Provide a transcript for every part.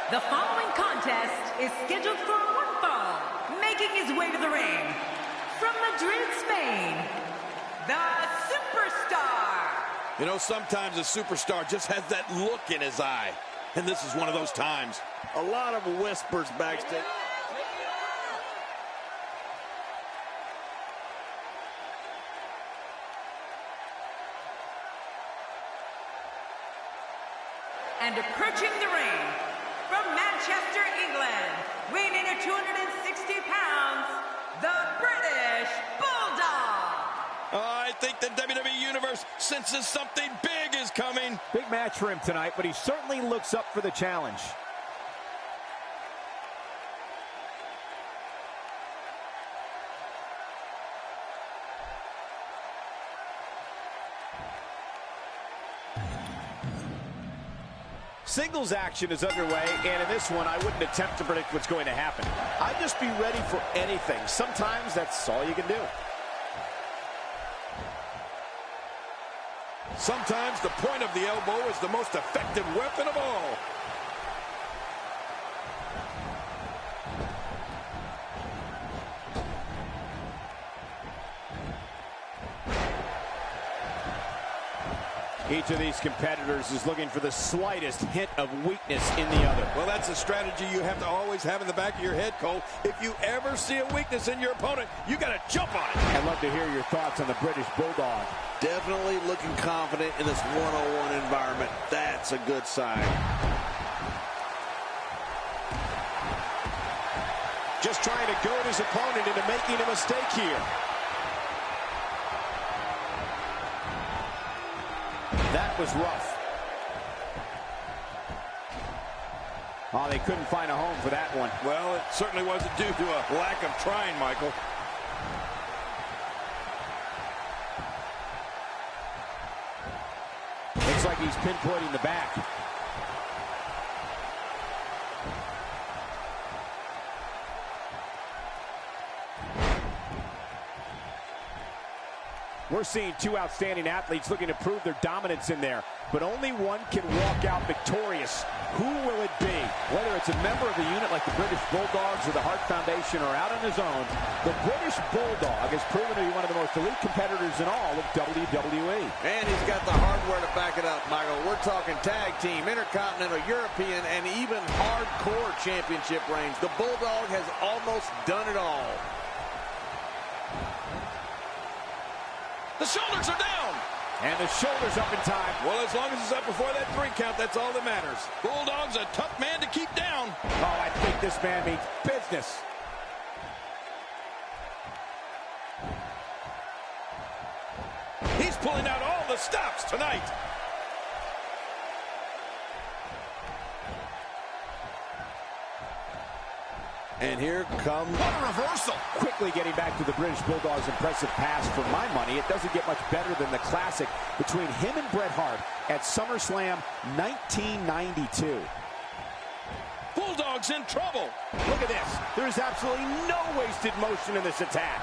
The following contest is scheduled for one fall. Making his way to the ring, from Madrid, Spain, the Superstar. You know, sometimes a superstar just has that look in his eye. And this is one of those times. A lot of whispers backstage. And approaching the ring, from Manchester, England, weighing in at 260 pounds, the British Bulldog. I think the WWE Universe senses something big is coming. Big match for him tonight, but he certainly looks up for the challenge. Singles action is underway, and in this one, I wouldn't attempt to predict what's going to happen. I'd just be ready for anything. Sometimes that's all you can do. Sometimes the point of the elbow is the most effective weapon of all. Each of these competitors is looking for the slightest hint of weakness in the other. Well, that's a strategy you have to always have in the back of your head, Cole. If you ever see a weakness in your opponent, you got to jump on it. I'd love to hear your thoughts on the British Bulldog. Definitely looking confident in this one-on-one environment. That's a good sign. Just trying to goad his opponent into making a mistake here. That was rough. Oh, they couldn't find a home for that one. Well, it certainly wasn't due to a lack of trying, Michael. Looks like he's pinpointing the back. We're seeing two outstanding athletes looking to prove their dominance in there, but only one can walk out victorious. Who will it be? Whether it's a member of the unit like the British Bulldogs or the Hart Foundation or out on his own, the British Bulldog has proven to be one of the most elite competitors in all of WWE. And he's got the hardware to back it up, Michael. We're talking tag team, intercontinental, European, and even hardcore championship reigns. The Bulldog has almost done it all. The shoulders are down. And the shoulders up in time. Well, as long as it's up before that 3 count, that's all that matters. Bulldog's a tough man to keep down. Oh, I think this man means business. He's pulling out all the stops tonight. And here comes... What a reversal. Quickly getting back to the British Bulldog's impressive past. For my money, it doesn't get much better than the classic between him and Bret Hart at SummerSlam 1992. Bulldog's in trouble. Look at this. There is absolutely no wasted motion in this attack.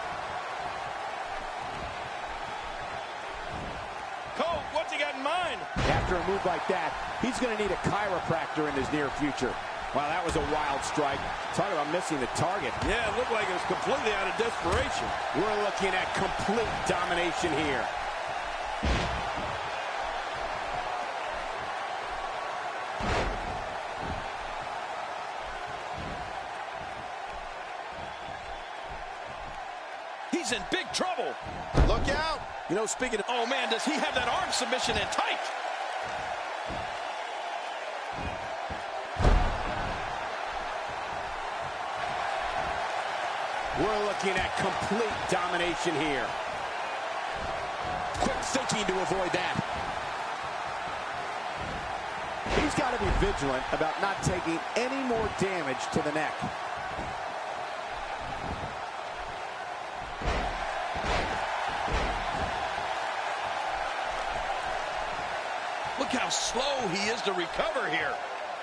Cole, what's he got in mind? After a move like that, he's going to need a chiropractor in his near future. Wow, that was a wild strike. Talk about missing the target. Yeah, it looked like it was completely out of desperation. We're looking at complete domination here. He's in big trouble. Look out. You know, speaking of... Oh, man, does he have that arm submission in tight? We're looking at complete domination here. Quick thinking to avoid that. He's got to be vigilant about not taking any more damage to the neck. Look how slow he is to recover here.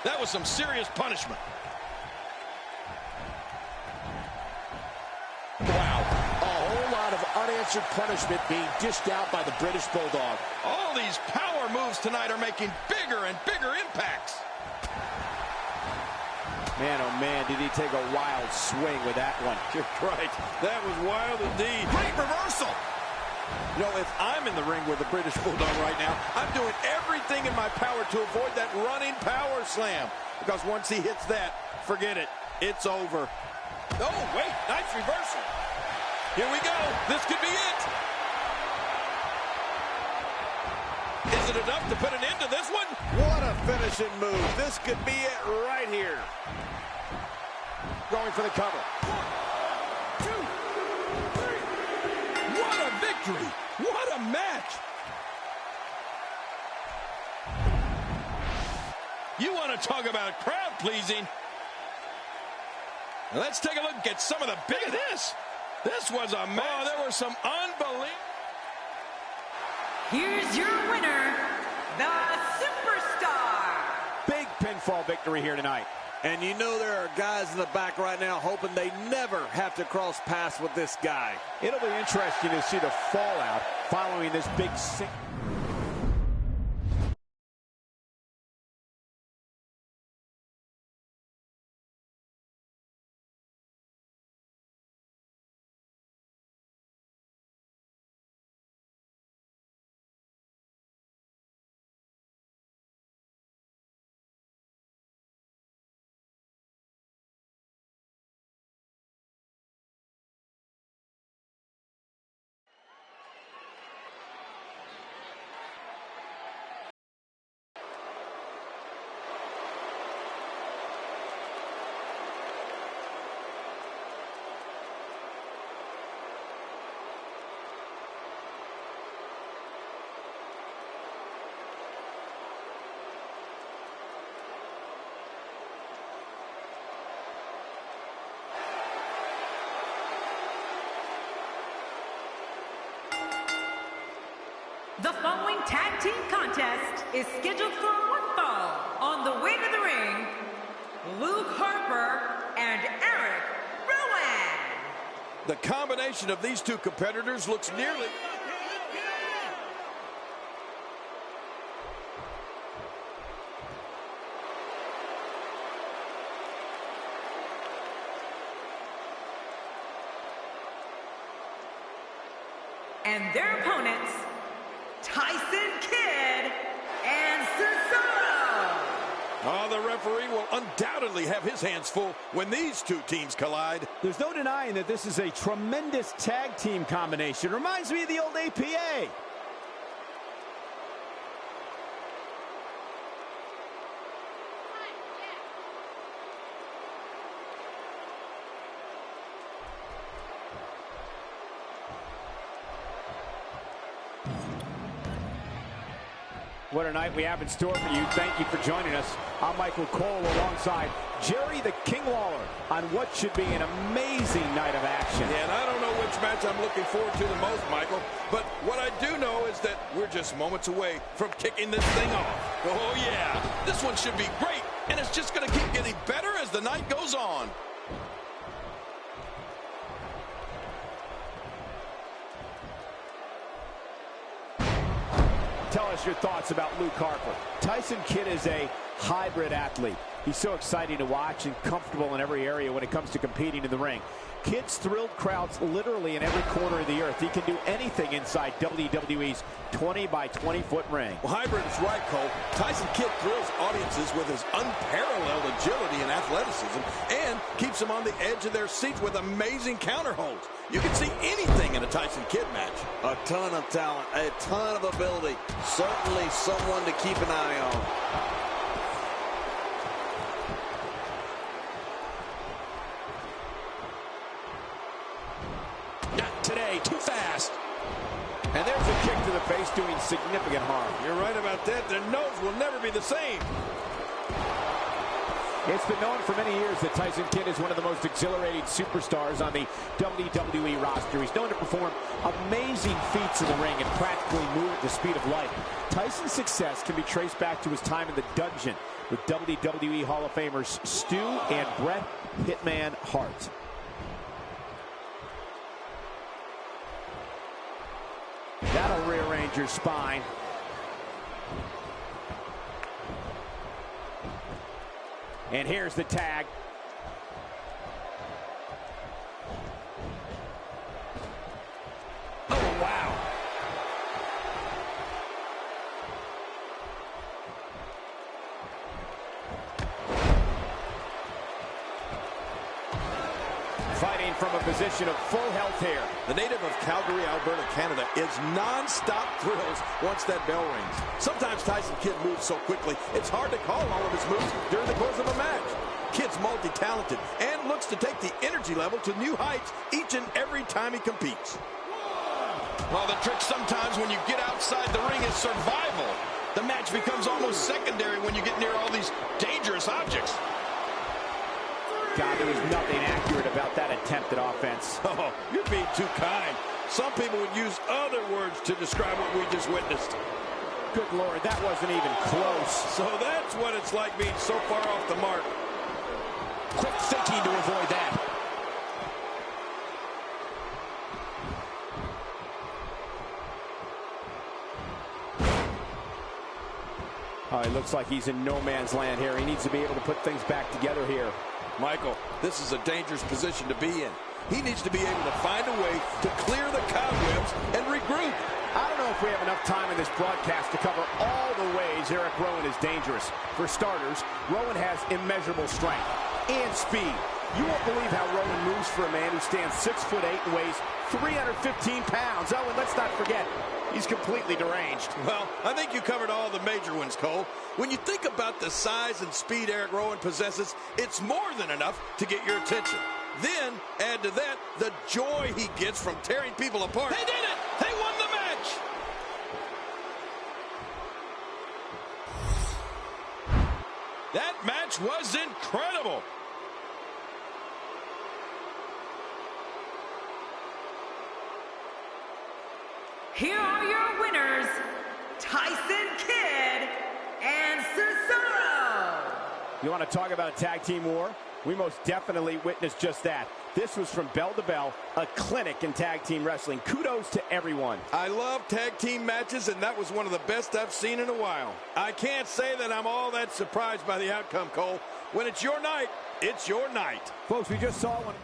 That was some serious punishment. Wow, a whole lot of unanswered punishment being dished out by the British Bulldog. All these power moves tonight are making bigger and bigger impacts. Man, oh man, did he take a wild swing with that one. You're right. That was wild indeed. Great reversal. You know, if I'm in the ring with the British Bulldog right now, I'm doing everything in my power to avoid that running power slam. Because once he hits that, forget it. It's over. Oh, wait. Nice reversal. Here we go. This could be it. Is it enough to put an end to this one? What a finishing move. This could be it right here. Going for the cover. 1, 2, 3. What a victory. What a match. You want to talk about crowd pleasing? Let's take a look at some of the big of this. This was a match. Oh, there was some unbelievable. Here's your winner, the Superstar. Big pinfall victory here tonight. And you know there are guys in the back right now hoping they never have to cross paths with this guy. It'll be interesting to see the fallout following this big sing. The following tag team contest is scheduled for one fall. On the way to the ring, Luke Harper and Eric Rowan. The combination of these two competitors looks nearly... And their opponents, Tyson Kidd and Cesaro. Oh, the referee will undoubtedly have his hands full when these two teams collide. There's no denying that this is a tremendous tag team combination. Reminds me of the old APA. What a night we have in store for you. Thank you for joining us. I'm Michael Cole alongside Jerry the King Lawler on what should be an amazing night of action. Yeah, and I don't know which match I'm looking forward to the most, Michael, but what I do know is that we're just moments away from kicking this thing off. Oh, yeah. This one should be great, and it's just going to keep getting better as the night goes on. Tell us your thoughts about Luke Harper. Tyson Kidd is a hybrid athlete. He's so exciting to watch and comfortable in every area when it comes to competing in the ring. Kidd's thrilled crowds literally in every corner of the earth. He can do anything inside WWE's 20 by 20 foot ring. Well, hybrid is right, Cole. Tyson Kidd thrills audiences with his unparalleled agility and athleticism and keeps them on the edge of their seats with amazing counter holds. You can see anything in a Tyson Kidd match. A ton of talent, a ton of ability. Certainly someone to keep an eye on. Today, too fast. And there's a kick to the face doing significant harm. You're right about that. Their nose will never be the same. It's been known for many years that Tyson Kidd is one of the most exhilarating superstars on the WWE roster. He's known to perform amazing feats in the ring and practically move at the speed of light. Tyson's success can be traced back to his time in the dungeon with WWE Hall of Famers Stu and Bret Hitman Hart. That'll rearrange your spine. And here's the tag. fighting from a position of full health here. The native of Calgary, Alberta, Canada is non-stop thrills once that bell rings. Sometimes Tyson Kidd moves so quickly, it's hard to call all of his moves during the course of a match. Kidd's multi-talented and looks to take the energy level to new heights each and every time he competes. Well, the trick sometimes when you get outside the ring is survival. The match becomes almost secondary when you get near all these dangerous objects. God, there was nothing accurate about that attempted offense. Oh, you're being too kind. Some people would use other words to describe what we just witnessed. Good Lord, that wasn't even close. So that's what it's like being so far off the mark. Quick thinking to avoid that. Oh, it looks like he's in no man's land here. He needs to be able to put things back together here. Michael, this is a dangerous position to be in. He needs to be able to find a way to clear the cobwebs and regroup. I don't know if we have enough time in this broadcast to cover all the ways Eric Rowan is dangerous. For starters, Rowan has immeasurable strength and speed. You won't believe how Rowan moves for a man who stands 6'8" and weighs 315 pounds. Oh, and let's not forget, he's completely deranged. Well, I think you covered all the major ones, Cole. When you think about the size and speed Eric Rowan possesses, it's more than enough to get your attention. Then, add to that, the joy he gets from tearing people apart. They did it! They won the match! That match was incredible! Here are your winners, Tyson Kidd and Cesaro. You want to talk about a tag team war? We most definitely witnessed just that. This was from bell to bell, a clinic in tag team wrestling. Kudos to everyone. I love tag team matches, and that was one of the best I've seen in a while. I can't say that I'm all that surprised by the outcome, Cole. When it's your night, it's your night. Folks, we just saw one.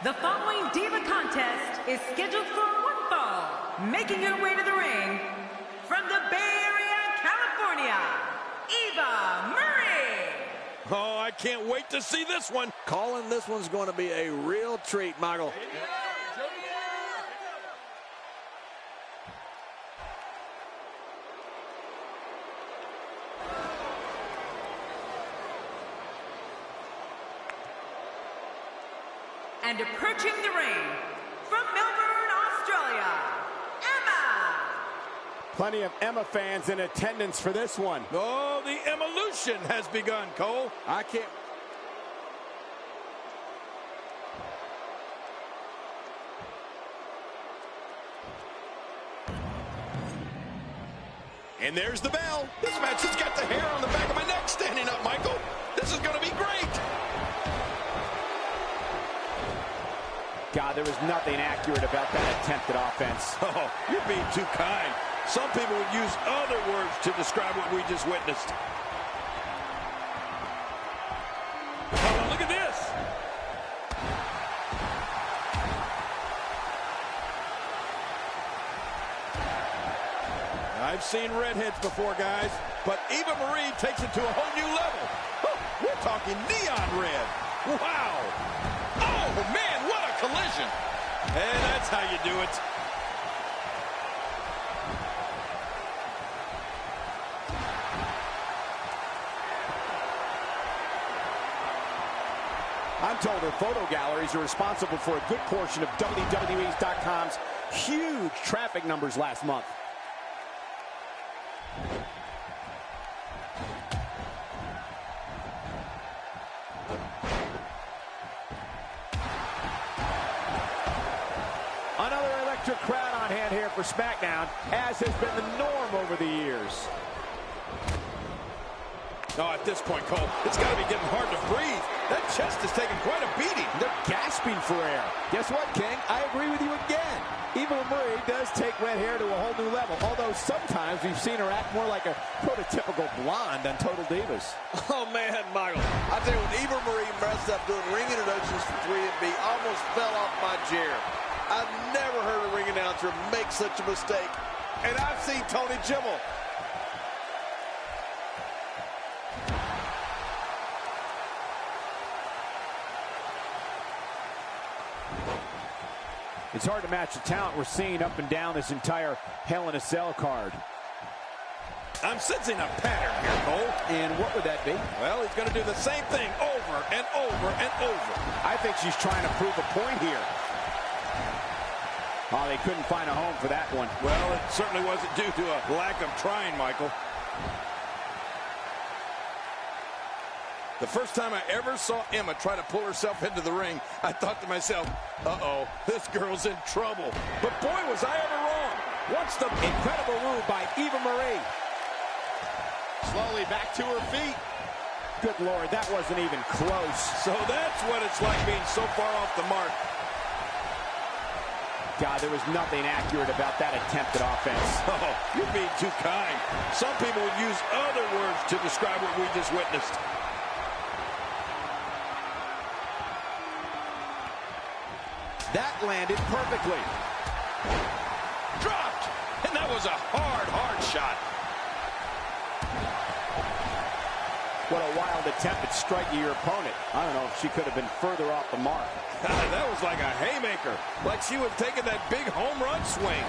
The following Diva contest is scheduled for one fall. Making her way to the ring, from the Bay Area, California, Eva Marie. Oh, I can't wait to see this one. Calling this one's going to be a real treat, Michael. And approaching the ring, from Melbourne, Australia, Emma. Plenty of Emma fans in attendance for this one. Oh, the evolution has begun, Cole. I can't... And there's the bell. This match has got the hair on the back of my neck standing up, Michael. This is going to be great. God, there was nothing accurate about that attempted offense. Oh, you're being too kind. Some people would use other words to describe what we just witnessed. Oh, look at this. I've seen redheads before, guys, but Eva Marie takes it to a whole new level. Oh, we're talking neon red. Wow. Oh, man, what a collision. And that's how you do it. I'm told her photo galleries are responsible for a good portion of WWE's.com's huge traffic numbers last month. Another electric crowd on hand here for SmackDown, as has been the norm over the years. Oh, at this point, Cole, it's got to be getting hard to breathe. That chest is taking quite a beating. They're gasping. gasping for air. Guess what, King? I agree with you again. Eva Marie does take red hair to a whole new level, although sometimes we've seen her act more like a prototypical blonde on Total Divas. Oh, man, Michael. I tell you, when Eva Marie messed up doing ring introductions for 3MB, almost fell off my chair. I've never heard a ring announcer make such a mistake. And I've seen Tony Jimmel. It's hard to match the talent we're seeing up and down this entire Hell in a Cell card. I'm sensing a pattern here, Cole. And what would that be? Well, he's going to do the same thing over and over and over. I think she's trying to prove a point here. Oh, they couldn't find a home for that one. Well, it certainly wasn't due to a lack of trying, Michael. The first time I ever saw Emma try to pull herself into the ring, I thought to myself, uh-oh, this girl's in trouble. But boy, was I ever wrong. What's the incredible move by Eva Marie? Slowly back to her feet. Good Lord, that wasn't even close. So that's what it's like being so far off the mark. God, there was nothing accurate about that attempted offense. Oh, you're being too kind. Some people would use other words to describe what we just witnessed. That landed perfectly. Dropped. And that was a hard shot. What a wild attempt at striking your opponent. I don't know if she could have been further off the mark. That was like a haymaker. Like she was taking that big home run swing.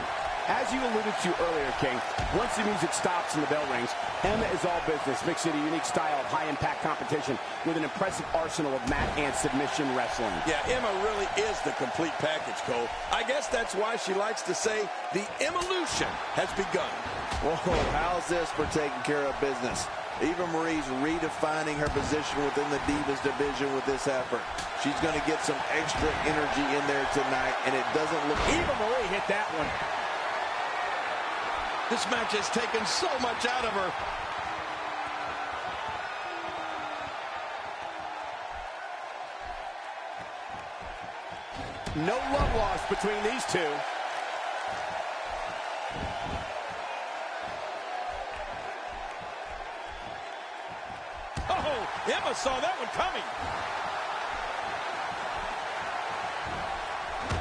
As you alluded to earlier, King, once the music stops and the bell rings, Emma is all business, mixing a unique style of high-impact competition with an impressive arsenal of mat and submission wrestling. Yeah, Emma really is the complete package, Cole. I guess that's why she likes to say the evolution has begun. Whoa, how's this for taking care of business? Eva Marie's redefining her position within the Divas division with this effort. She's going to get some extra energy in there tonight, and it doesn't look... Eva Marie hit that one. This match has taken so much out of her. No love lost between these two. Oh, Emma saw that one coming.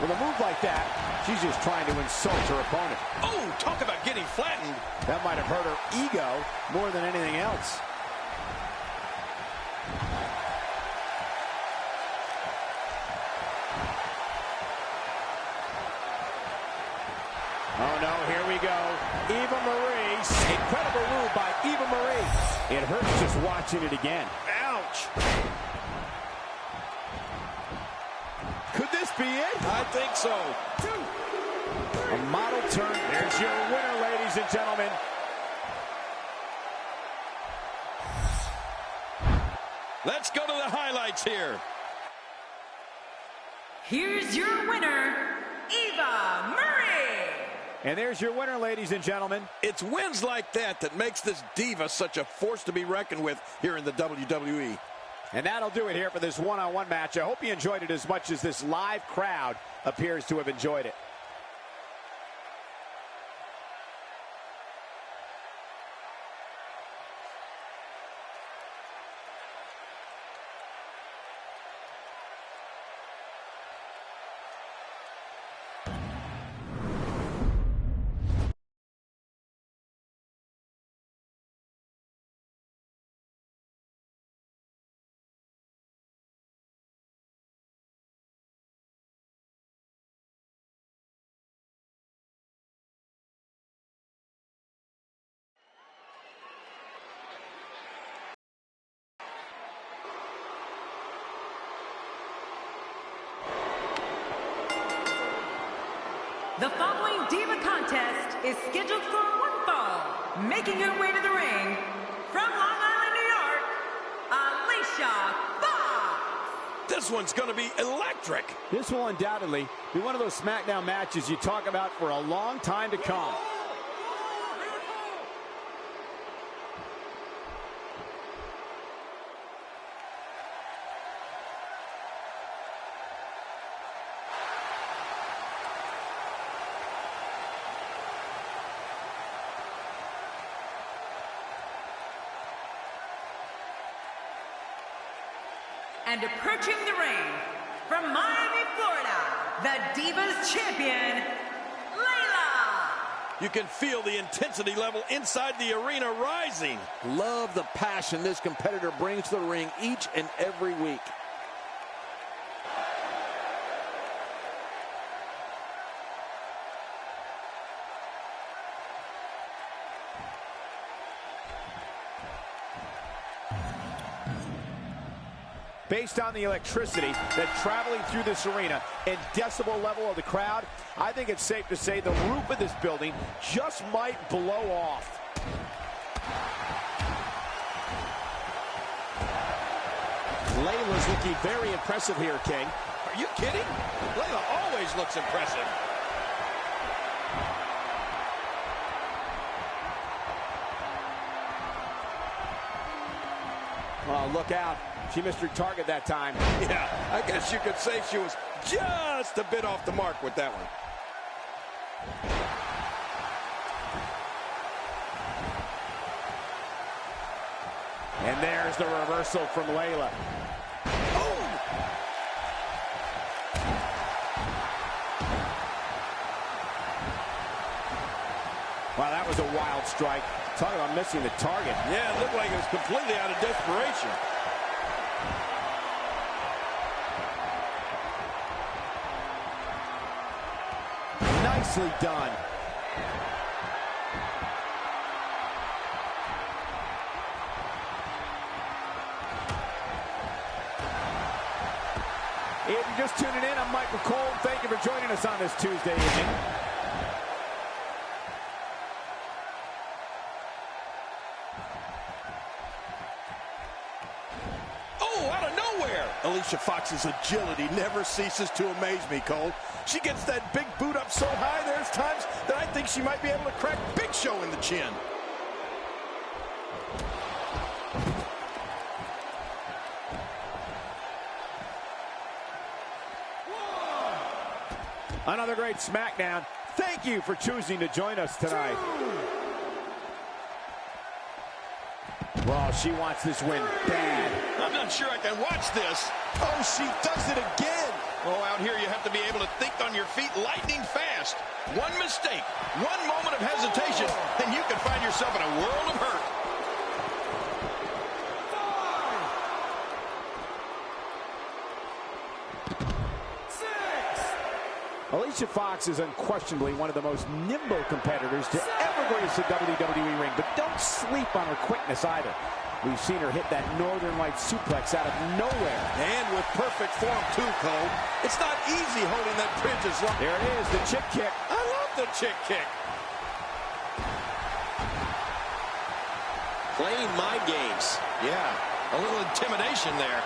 With a move like that, she's just trying to insult her opponent. Oh, talk about getting flattened. That might have hurt her ego more than anything else. Oh, no, here we go. Eva Marie. Incredible move by Eva Marie. It hurts just watching it again. Ouch. Could this be it? I think so. A model turn. There's your winner, ladies and gentlemen. Let's go to the highlights here. Here's your winner, Eva Marie. And there's your winner, ladies and gentlemen. It's wins like that that makes this diva such a force to be reckoned with here in the WWE. And that'll do it here for this one-on-one match. I hope you enjoyed it as much as this live crowd appears to have enjoyed it. The following Diva contest is scheduled for one fall. Making her way to the ring, from Long Island, New York, Alicia Fox. This one's going to be electric. This will undoubtedly be one of those SmackDown matches you talk about for a long time to come. And approaching the ring from Miami, Florida, the Divas Champion, Layla. You can feel the intensity level inside the arena rising. Love the passion this competitor brings to the ring each and every week. Based on the electricity that's traveling through this arena and decibel level of the crowd, I think it's safe to say the roof of this building just might blow off. Layla's looking very impressive here, King. Are you kidding? Layla always looks impressive. Oh, look out. She missed her target that time. Yeah, I guess you could say she was just a bit off the mark with that one. And there's the reversal from Layla. Oh! Wow, that was a wild strike. Talk about missing the target. Yeah, it looked like it was completely out of desperation. Nicely done. If you're just tuning in, I'm Michael Cole. Thank you for joining us on this Tuesday evening. Alicia Fox's agility never ceases to amaze me, Cole. She gets that big boot up so high, there's times that I think she might be able to crack Big Show in the chin. Another great SmackDown. Thank you for choosing to join us tonight. Well, she wants this win bad. I'm not sure I can watch this. Oh, she does it again. Oh, out here you have to be able to think on your feet lightning fast. One mistake, one moment of hesitation, and you can find yourself in a world of hurt. Alicia Fox is unquestionably one of the most nimble competitors to ever grace the WWE ring, but don't sleep on her quickness either. We've seen her hit that Northern Light suplex out of nowhere. And with perfect form, too, Cole. It's not easy holding that bridge as long. There it is, the chick kick. I love the chick kick. Playing mind games. Yeah, a little intimidation there.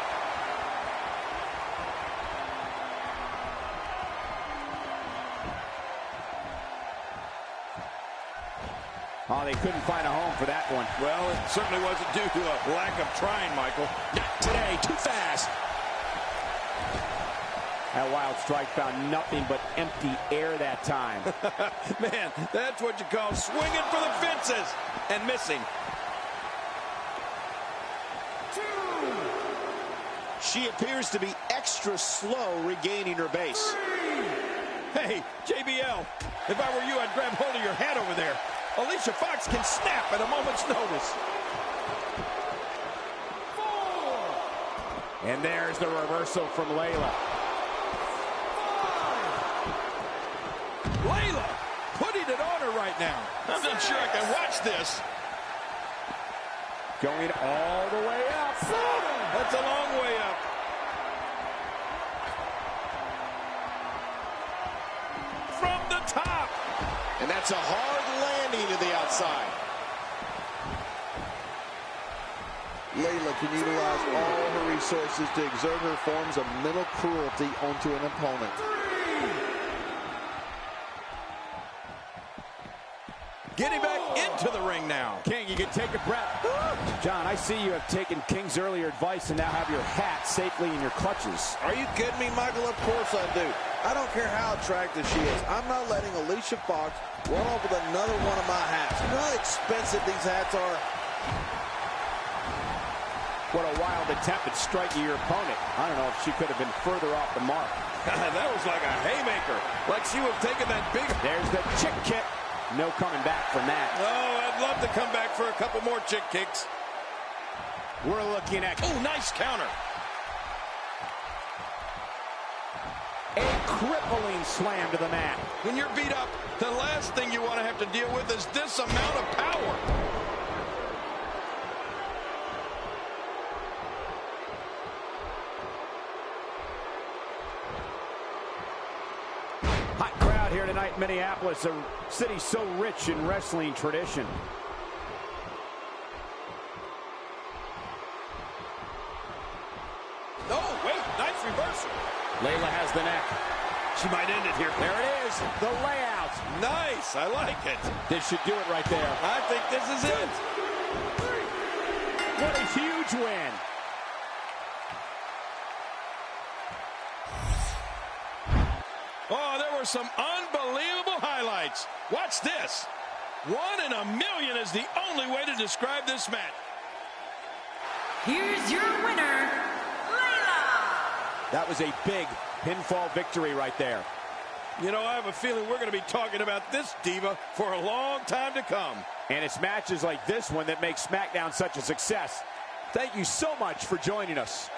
Oh, they couldn't find a home for that one. Well, it certainly wasn't due to a lack of trying, Michael. Not today, too fast. That wild strike found nothing but empty air that time. Man, that's what you call swinging for the fences and missing. She appears to be extra slow regaining her base. Hey, JBL, if I were you, I'd grab hold of your hat over there. Alicia Fox can snap at a moment's notice. And there's the reversal from Layla. Layla putting it on her right now. I'm not sure I can watch this. Going all the way up. That's a long way up. From the top. And that's a hard landing to the outside. Layla can utilize all her resources to exert her forms of mental cruelty onto an opponent. Getting back into the ring now. King, you can take a breath. John, I see you have taken King's earlier advice and now have your hat safely in your clutches. Are you kidding me, Michael? Of course I do. I don't care how attractive she is. I'm not letting Alicia Fox run off with another one of my hats. You know how expensive these hats are? What a wild attempt at striking your opponent. I don't know if she could have been further off the mark. That was like a haymaker, like she was taking that big... There's the chick kick. No coming back from that. Oh, I'd love to come back for a couple more chick kicks. We're looking at... Oh, nice counter. A crippling slam to the mat. When you're beat up, the last thing you want to have to deal with is this amount of power. Hot crowd here tonight in Minneapolis, a city so rich in wrestling tradition. Oh, wait, nice reversal. Layla has the neck. She might end it here. There it is, the layout. Nice, I like it. This should do it right there. I think this is it. What a huge win. Oh, there were some unbelievable highlights. Watch this. 1 in a million is the only way to describe this match. Here's your winner, Layla. That was a big pinfall victory right there. You know, I have a feeling we're going to be talking about this diva for a long time to come. And it's matches like this one that make SmackDown such a success. Thank you so much for joining us.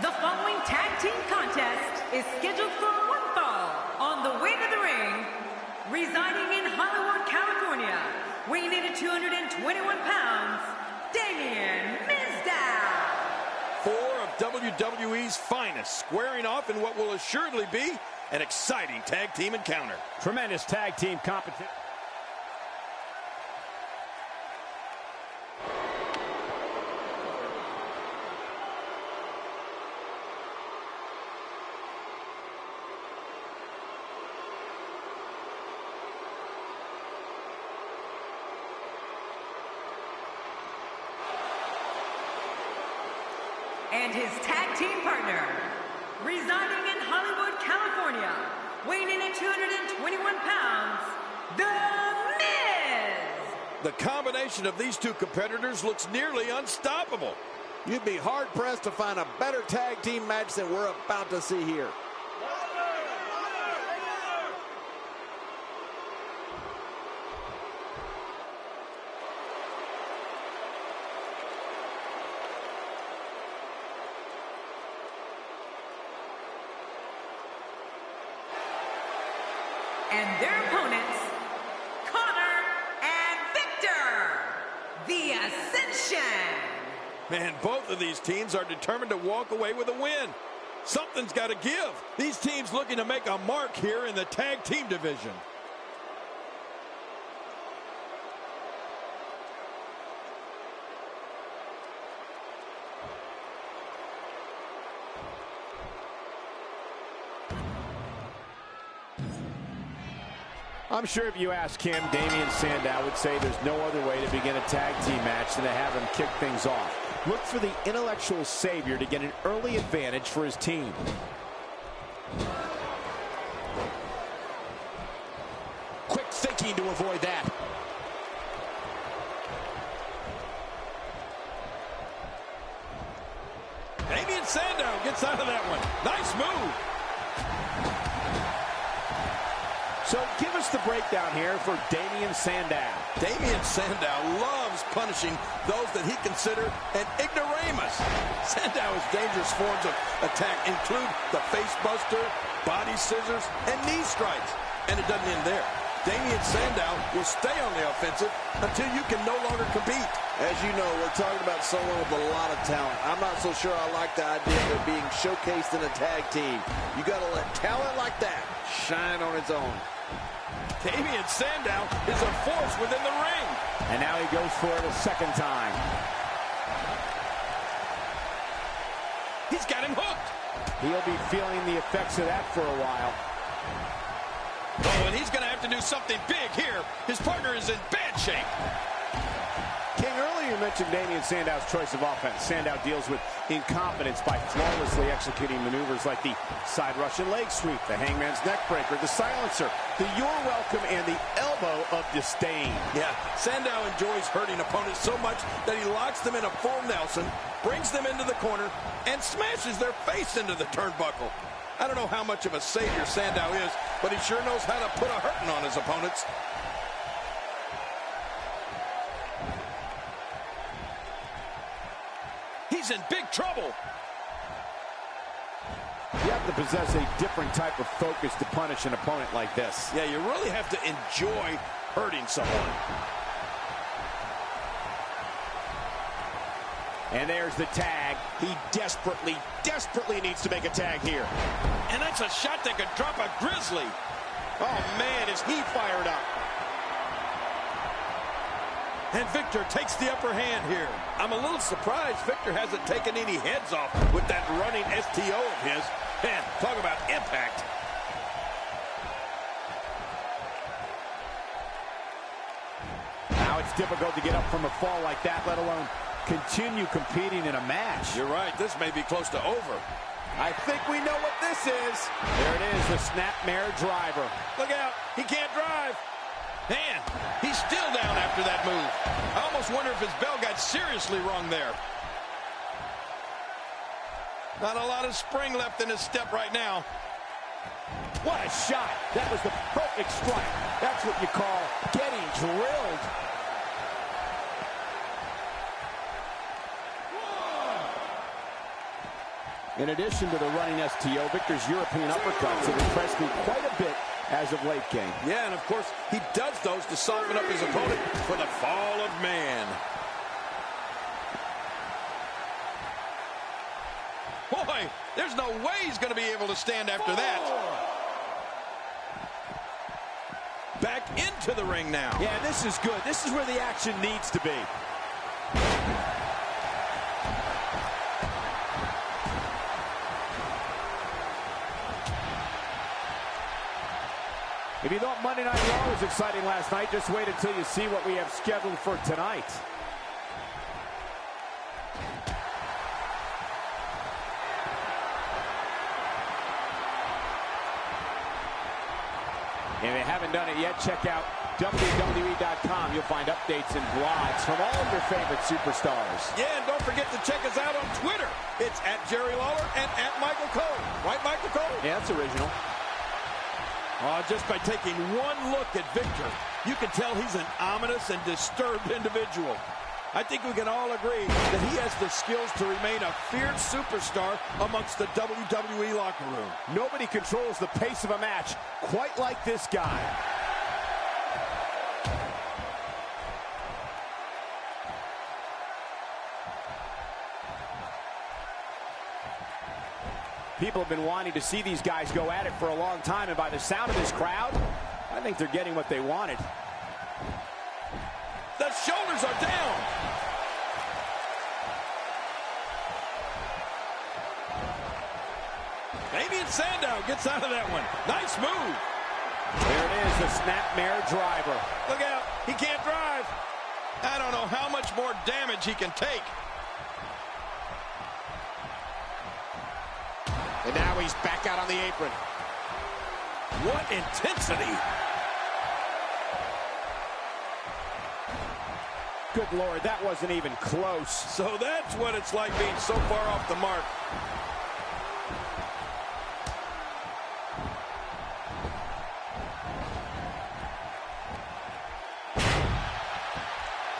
The following tag team contest is scheduled for one fall. On the way to the ring, residing in Hollywood, California, weighing in at 221 pounds, Damien Mizdow. 4 of WWE's finest squaring off in what will assuredly be an exciting tag team encounter. Tremendous tag team competition. And his tag team partner, residing in Hollywood, California, weighing in at 221 pounds, The Miz! The combination of these two competitors looks nearly unstoppable. You'd be hard-pressed to find a better tag team match than we're about to see here. And their opponents, Connor and Victor, the Ascension. Man, both of these teams are determined to walk away with a win. Something's got to give. These teams looking to make a mark here in the tag team division. I'm sure if you ask him, Damien Sandow would say there's no other way to begin a tag team match than to have him kick things off. Look for the intellectual savior to get an early advantage for his team. Quick thinking to avoid that. Damien Sandow gets out of that one. Nice move. So give us the breakdown here for Damien Sandow. Damien Sandow loves punishing those that he considers an ignoramus. Sandow's dangerous forms of attack include the face buster, body scissors, and knee strikes. And it doesn't end there. Damien Sandow will stay on the offensive until you can no longer compete. As you know, we're talking about someone with a lot of talent. I'm not so sure I like the idea of it being showcased in a tag team. You got to let talent like that shine on its own. Damien Sandow is a force within the ring. And now he goes for it a second time. He's got him hooked. He'll be feeling the effects of that for a while. Oh, and he's going to have to do something big here. His partner is in bad shape. King, earlier you mentioned Damien Sandow's choice of offense. Sandow deals with incompetence by flawlessly executing maneuvers like the side Russian leg sweep, the hangman's neck breaker, the silencer, the you're welcome, and the elbow of disdain. Yeah, Sandow enjoys hurting opponents so much that he locks them in a full Nelson, brings them into the corner, and smashes their face into the turnbuckle. I don't know how much of a savior Sandow is, but he sure knows how to put a hurting on his opponents. He's in big trouble. You have to possess a different type of focus to punish an opponent like this. Yeah, you really have to enjoy hurting someone. And there's the tag. He desperately needs to make a tag here. And that's a shot that could drop a grizzly. Oh, man, is he fired up. And Victor takes the upper hand here. I'm a little surprised Victor hasn't taken any heads off with that running STO of his. Man, talk about impact. Now it's difficult to get up from a fall like that, let alone continue competing in a match. You're right, this may be close to over. I think we know what this is. There it is, the snapmare driver. Look out, he can't drive. Man, he's still down after that move. I almost wonder if his bell got seriously wrong there. Not a lot of spring left in his step right now. What a shot. That was the perfect strike. That's what you call getting drilled. In addition to the running STO, Victor's European uppercuts have impressed me quite a bit as of late, King. Yeah, and of course, he does those to soften up his opponent for the fall of man. Boy, there's no way he's going to be able to stand after that. Back into the ring now. Yeah, this is good. This is where the action needs to be. If you thought Monday Night Raw was exciting last night, just wait until you see what we have scheduled for tonight. If you haven't done it yet, check out WWE.com. You'll find updates and blogs from all of your favorite superstars. Yeah, and don't forget to check us out on Twitter. It's @Jerry Lawler and @Michael Cole. Right, Michael Cole? Yeah, that's original. Just by taking one look at Victor, you can tell he's an ominous and disturbed individual. I think we can all agree that he has the skills to remain a feared superstar amongst the WWE locker room. Nobody controls the pace of a match quite like this guy. People have been wanting to see these guys go at it for a long time, and by the sound of this crowd, I think they're getting what they wanted. The shoulders are down. Damien Sandow gets out of that one. Nice move. There it is, the snapmare driver. Look out, he can't drive. I don't know how much more damage he can take. And now he's back out on the apron. What intensity. Good Lord, that wasn't even close. So that's what it's like being so far off the mark.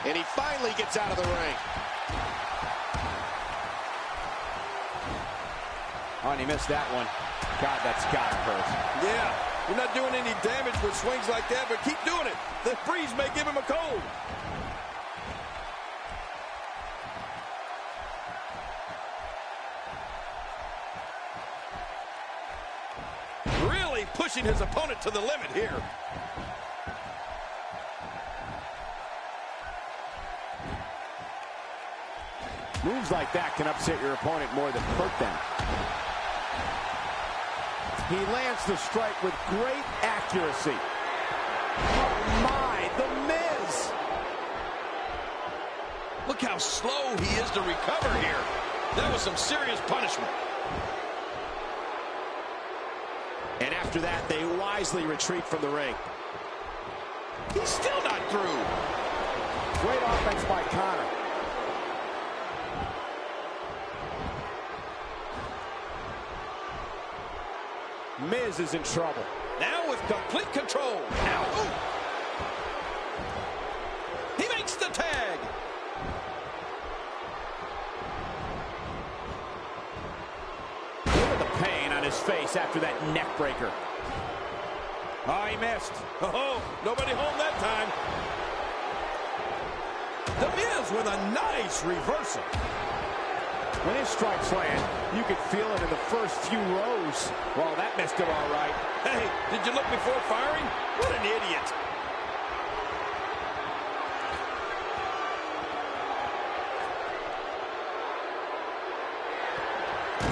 And he finally gets out of the ring. Oh, and he missed that one. God, that's got to hurt. Yeah, you're not doing any damage with swings like that, but keep doing it. The breeze may give him a cold. Really pushing his opponent to the limit here. Moves like that can upset your opponent more than hurt them. He lands the strike with great accuracy. Oh my, The Miz! Look how slow he is to recover here. That was some serious punishment. And after that, they wisely retreat from the ring. He's still not through. Great offense by Connor. Miz is in trouble. Now with complete control. Now, ooh. He makes the tag. Look at the pain on his face after that neck breaker. Oh, he missed. Oh, nobody home that time. The Miz with a nice reversal. When his strikes land, you could feel it in the first few rows. Well, that missed him all right. Hey, did you look before firing? What an idiot.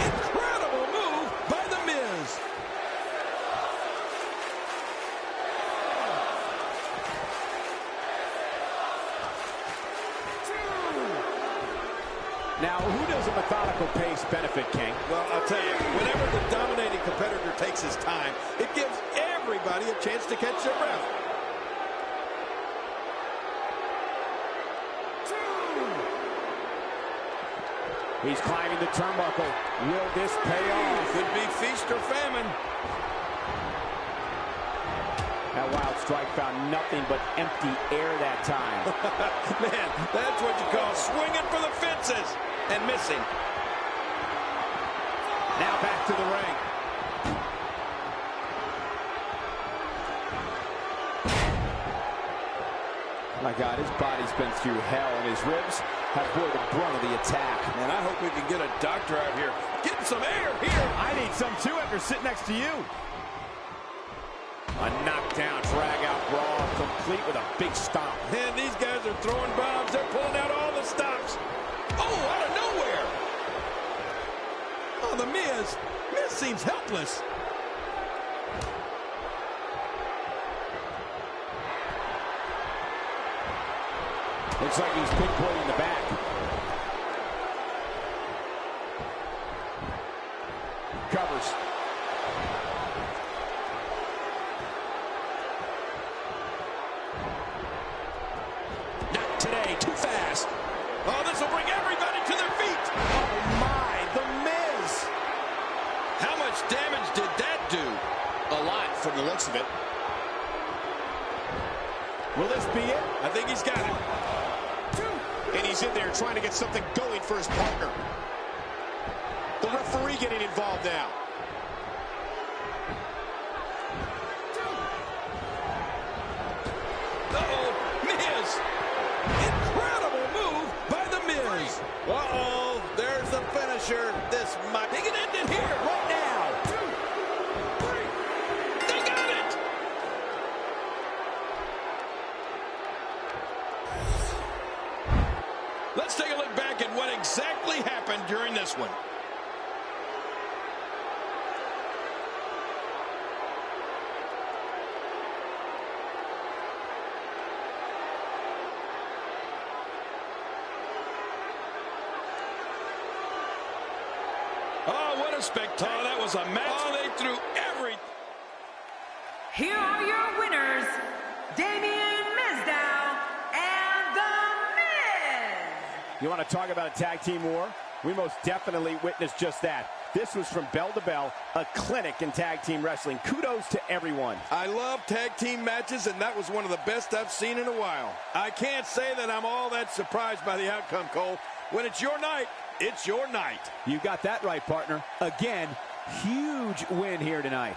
Incredible move by The Miz. Now, who does a methodical pace benefit, King? Well, I'll tell you, whenever the dominating competitor takes his time, it gives everybody a chance to catch their breath. He's climbing the turnbuckle. Will this pay off? Could be feast or famine. That wild strike found nothing but empty air that time. Man, that's what you call swinging for the fences and missing. Now back to the ring. My God, his body's been through hell, and his ribs have bore the brunt of the attack. Man, I hope we can get a doctor out here. Getting some air here. I need some, too, after sitting next to you. A knockdown, drag-out brawl, complete with a big stomp. Man, these guys are throwing bombs. They're pulling out all the stops. Oh, out of nowhere. Oh, The Miz. Miz seems helpless. Looks like he's pinpointing the back. Covers. Not today, too fast. Oh, this will bring everybody to their feet. Oh my, The Miz. How much damage did that do? A lot from the looks of it. Will this be it? I think he's got it. And he's in there trying to get something going for his partner. The referee getting involved now. Uh-oh, Miz. Incredible move by The Miz. Uh-oh, there's the finisher. This might be an end in here right now. 2, 3. They got it. Let's take a look back at what exactly happened during this one. Oh, what a spectacle. Oh, that was a match. Oh, they threw everything. Here are your winners, Damien Mizdow and The Miz. You want to talk about a tag team war? We most definitely witnessed just that. This was from bell to bell, a clinic in tag team wrestling. Kudos to everyone. I love tag team matches, and that was one of the best I've seen in a while. I can't say that I'm all that surprised by the outcome, Cole. When it's your night, it's your night. You got that right, partner. Again, Huge win here tonight.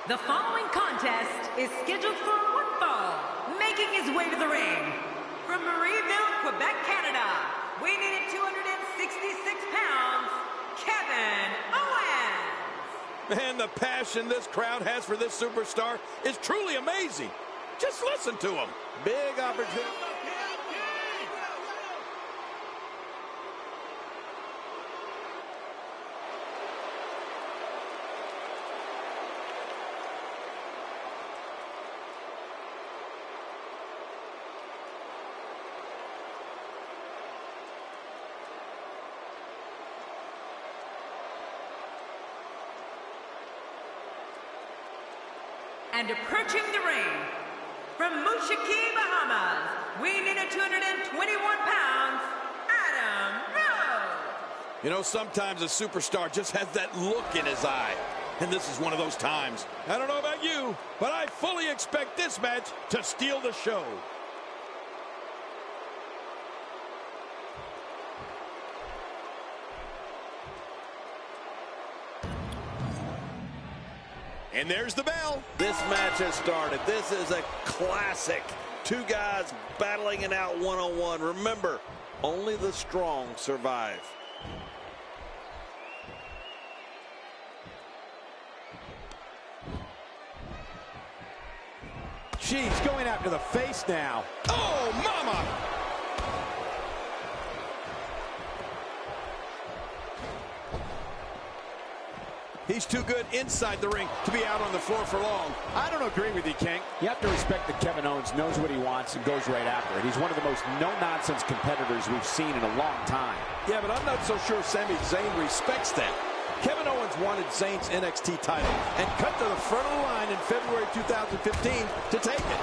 The following contest is scheduled for one fall. Making his way to the ring from Marieville, Quebec, Canada, weighing in at 266 pounds, Kevin Owens. Man, the passion this crowd has for this superstar is truly amazing. Just listen to him. Big opportunity. And approaching the ring from Mushaki, Bahamas, weighing in at 221 pounds, Adam Rose. You know, sometimes a superstar just has that look in his eye. And this is one of those times. I don't know about you, but I fully expect this match to steal the show. And there's the bell. This match has started. This is a classic. Two guys battling it out one-on-one. Remember, only the strong survive. She's going after the face now. Oh, mama! He's too good inside the ring to be out on the floor for long. I don't agree with you, King. You have to respect that Kevin Owens knows what he wants and goes right after it. He's one of the most no-nonsense competitors we've seen in a long time. Yeah, but I'm not so sure Sami Zayn respects that. Kevin Owens wanted Zayn's NXT title and cut to the front of the line in February 2015 to take it.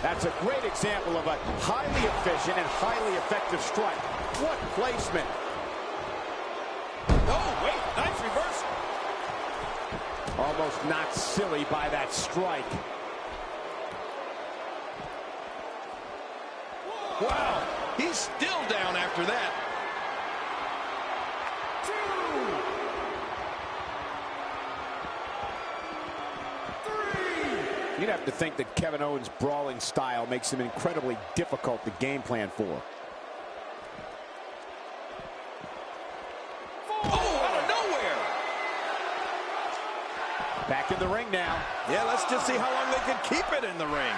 That's a great example of a highly efficient and highly effective strike. What placement. Oh, wait, nice reversal. Almost knocked silly by that strike. Wow, he's still down after that. You'd have to think that Kevin Owens' brawling style makes him incredibly difficult to game plan for. Back in the ring now. Yeah, let's just see how long they can keep it in the ring.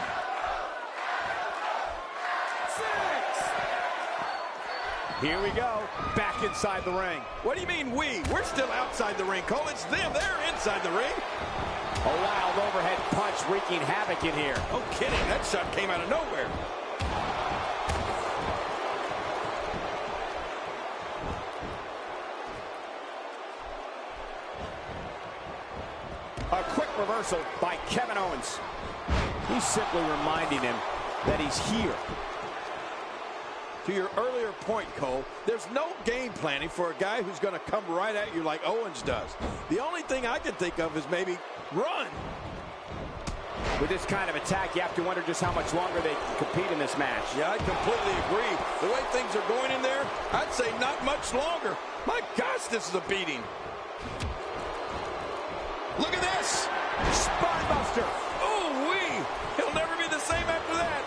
6. Here we go. Back inside the ring. What do you mean we? We're still outside the ring, Cole. It's them. They're inside the ring. A wild overhead punch wreaking havoc in here. Oh, kidding. That shot came out of nowhere. A quick reversal by Kevin Owens. He's simply reminding him that he's here. To your earlier point, Cole, there's no game planning for a guy who's going to come right at you like Owens does. The only thing I can think of is maybe run. With this kind of attack, you have to wonder just how much longer they can compete in this match. Yeah, I completely agree. The way things are going in there, I'd say not much longer. My gosh, this is a beating. Look at this. Spinebuster. Ooh-wee. He'll never be the same after that.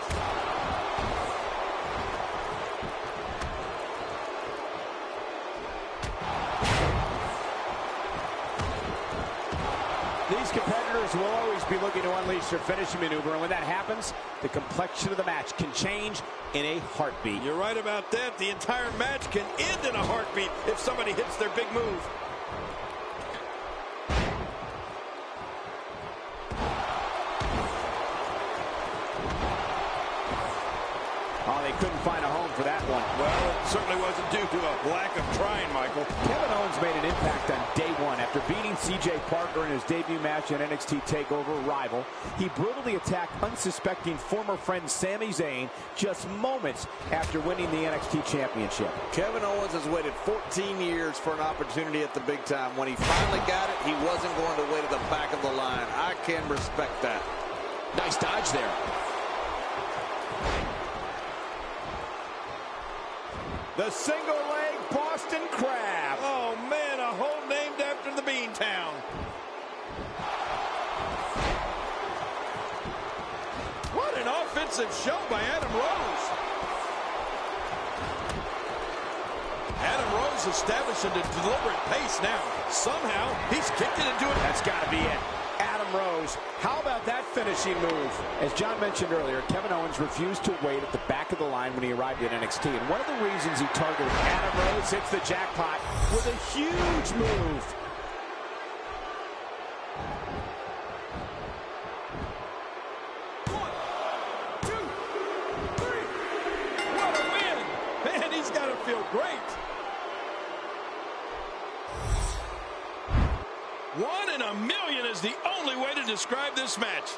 These competitors will always be looking to unleash their finishing maneuver, and when that happens, the complexion of the match can change in a heartbeat. You're right about that. The entire match can end in a heartbeat if somebody hits their big move. certainly wasn't due to a lack of trying, Michael. Kevin Owens made an impact on day one. After beating C.J. Parker in his debut match in NXT TakeOver Rival, he brutally attacked unsuspecting former friend Sami Zayn just moments after winning the NXT Championship. Kevin Owens has waited 14 years for an opportunity at the big time. When he finally got it, he wasn't going to wait at the back of the line. I can respect that. Nice dodge there. The single leg Boston Crab. Oh, man, a hole named after the Beantown. What an offensive show by Adam Rose. Adam Rose establishing a deliberate pace now. Somehow, he's kicked it into it. That's got to be it. Adam Rose, how about that finishing move? As John mentioned earlier, Kevin Owens refused to wait at the back of the line when he arrived at NXT. And one of the reasons he targeted Adam Rose hits the jackpot with a huge move. One, two, three. What a win. Man, he's got to feel great. 1 in a million is the only way to describe this match.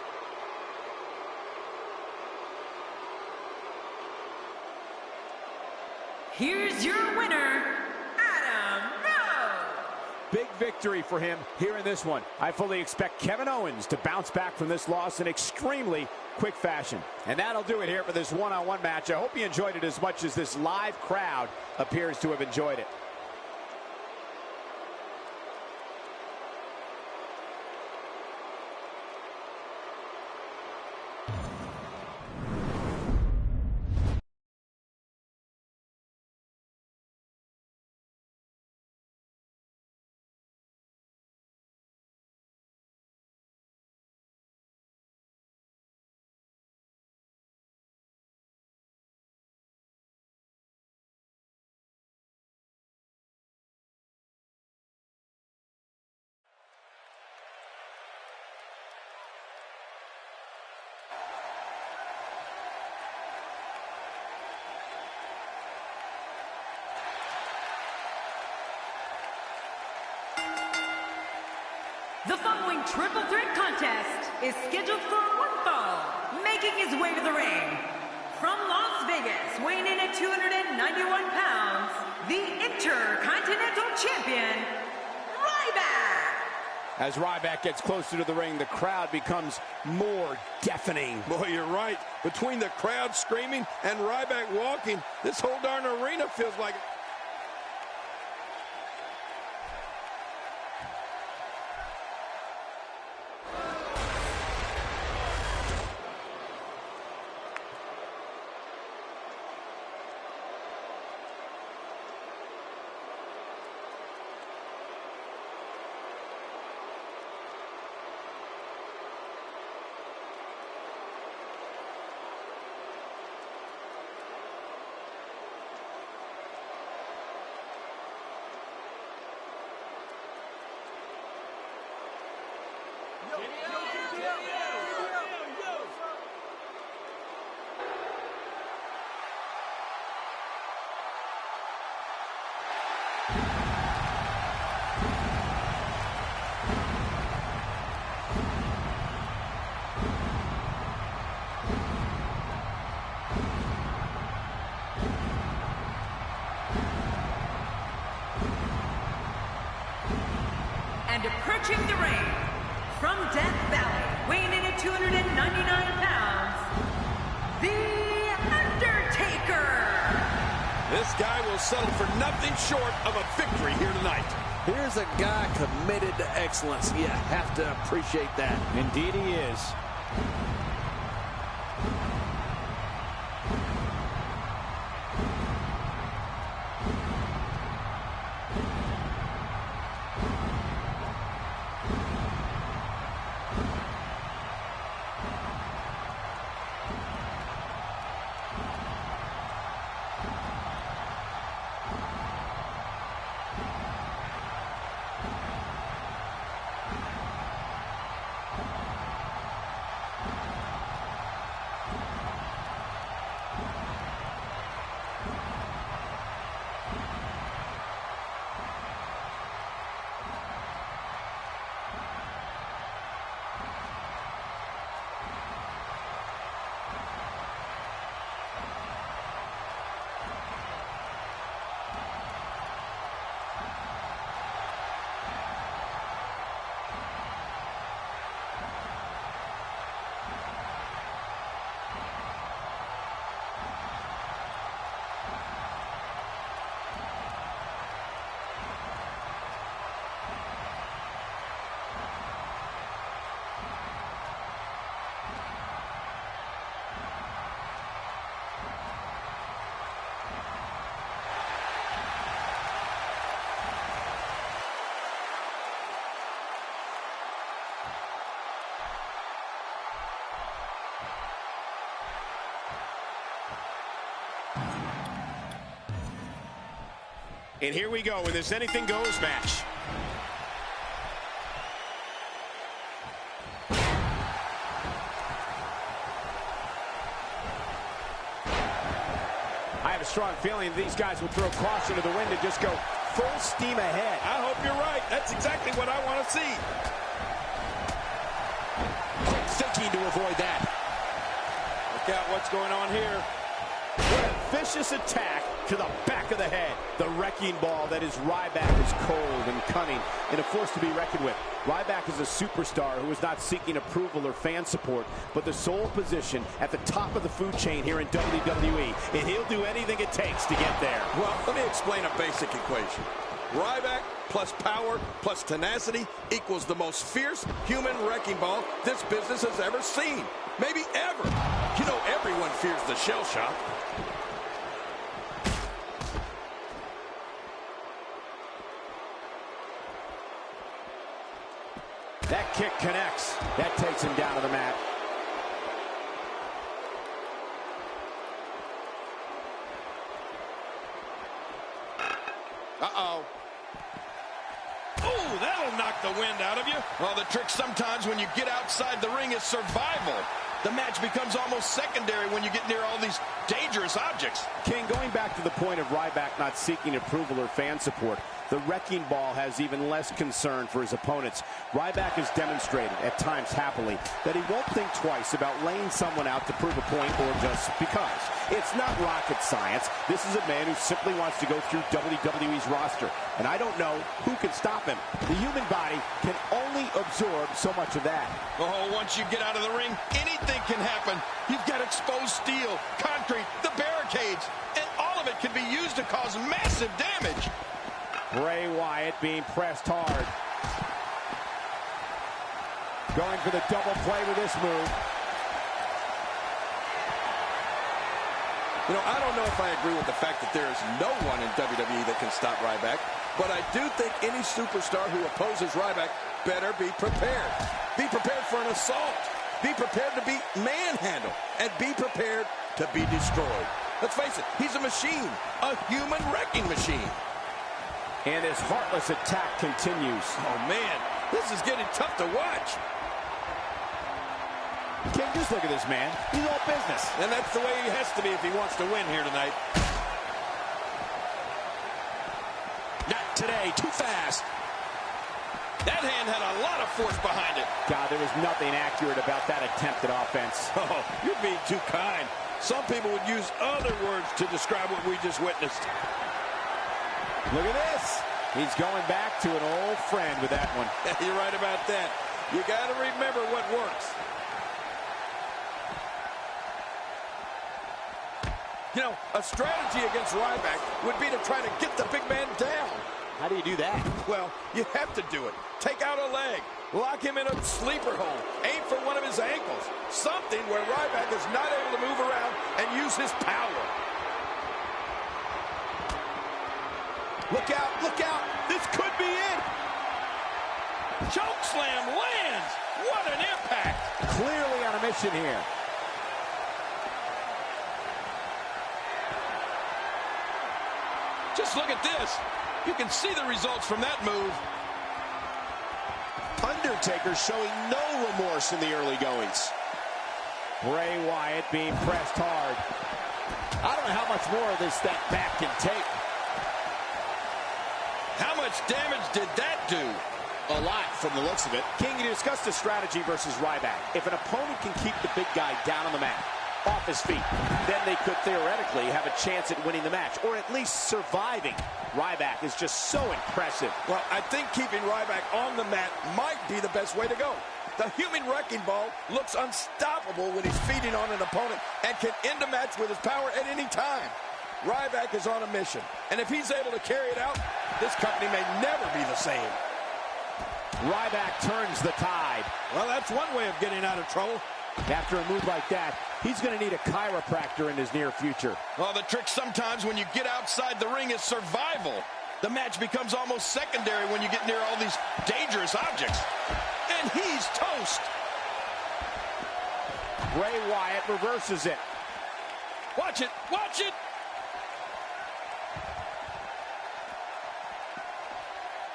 Here's your winner, Adam Rose. Big victory for him here in this one. I fully expect Kevin Owens to bounce back from this loss in extremely quick fashion. And that'll do it here for this one-on-one match. I hope you enjoyed it as much as this live crowd appears to have enjoyed it. The following triple threat contest is scheduled for one fall. Making his way to the ring, from Las Vegas, weighing in at 291 pounds, the Intercontinental Champion, Ryback. As Ryback gets closer to the ring, the crowd becomes more deafening. Boy, you're right. Between the crowd screaming and Ryback walking, this whole darn arena feels like... And approaching the ring, from Death Valley, weighing in at 299 pounds, The Undertaker. This guy will settle for nothing short of a victory here tonight. Here's a guy committed to excellence. You have to appreciate that. Indeed he is. And here we go in this anything goes match. I have a strong feeling these guys will throw caution to the wind and just go full steam ahead. I hope you're right. That's exactly what I want to see. Quick thinking to avoid that. Look out what's going on here. What a vicious attack to the back of the head. The wrecking ball that is Ryback is cold and cunning and a force to be reckoned with. Ryback is a superstar who is not seeking approval or fan support, but the sole position at the top of the food chain here in WWE, and he'll do anything it takes to get there. Well, let me explain a basic equation. Ryback plus power plus tenacity equals the most fierce human wrecking ball this business has ever seen. Maybe ever. You know, everyone fears the shell shock. That kick connects. That takes him down to the mat. Uh-oh. Oh, that'll knock the wind out of you. Well, the trick sometimes when you get outside the ring is survival. The match becomes almost secondary when you get near all these dangerous objects. King, going back to the point of Ryback not seeking approval or fan support, the wrecking ball has even less concern for his opponents. Ryback has demonstrated, at times happily, that he won't think twice about laying someone out to prove a point or just because. It's not rocket science. This is a man who simply wants to go through WWE's roster, and I don't know who can stop him. The human body can only absorb so much of that. Oh, once you get out of the ring, anything can happen. You've got exposed steel, concrete, the barricades, and all of it can be used to cause massive damage. Bray Wyatt being pressed hard. Going for the double play with this move. You know, I don't know if I agree with the fact that there is no one in WWE that can stop Ryback, but I do think any superstar who opposes Ryback better be prepared. Be prepared for an assault. Be prepared to be manhandled. And be prepared to be destroyed. Let's face it, he's a machine. A human wrecking machine. And his heartless attack continues. Oh, man, this is getting tough to watch. King, just look at this man. He's all business. And that's the way he has to be if he wants to win here tonight. Not today, too fast. That hand had a lot of force behind it. God, there was nothing accurate about that attempted offense. Oh, you're being too kind. Some people would use other words to describe what we just witnessed. Look at this. He's going back to an old friend with that one. You're right about that. You got to remember what works. You know, a strategy against Ryback would be to try to get the big man down. How do you do that? Well, you have to do it. Take out a leg. Lock him in a sleeper hold. Aim for one of his ankles. Something where Ryback is not able to move around and use his power. Look out, look out. This could be it. Choke slam lands. What an impact. Clearly on a mission here. Just look at this. You can see the results from that move. Undertaker showing no remorse in the early goings. Bray Wyatt being pressed hard. I don't know how much more of this that back can take. How much damage did that do? A lot from the looks of it. King, you discussed the strategy versus Ryback. If an opponent can keep the big guy down on the mat, off his feet, then they could theoretically have a chance at winning the match, or at least surviving. Ryback is just so impressive. Well, I think keeping Ryback on the mat might be the best way to go. The human wrecking ball looks unstoppable when he's feeding on an opponent and can end a match with his power at any time. Ryback is on a mission, and if he's able to carry it out, this company may never be the same. Ryback turns the tide. Well, that's one way of getting out of trouble. After a move like that, he's going to need a chiropractor in his near future. Well, the trick sometimes when you get outside the ring is survival. The match becomes almost secondary when you get near all these dangerous objects. And he's toast. Bray Wyatt reverses it. Watch it, watch it.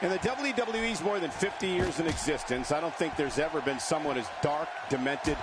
In the WWE's more than 50 years in existence, I don't think there's ever been someone as dark, demented,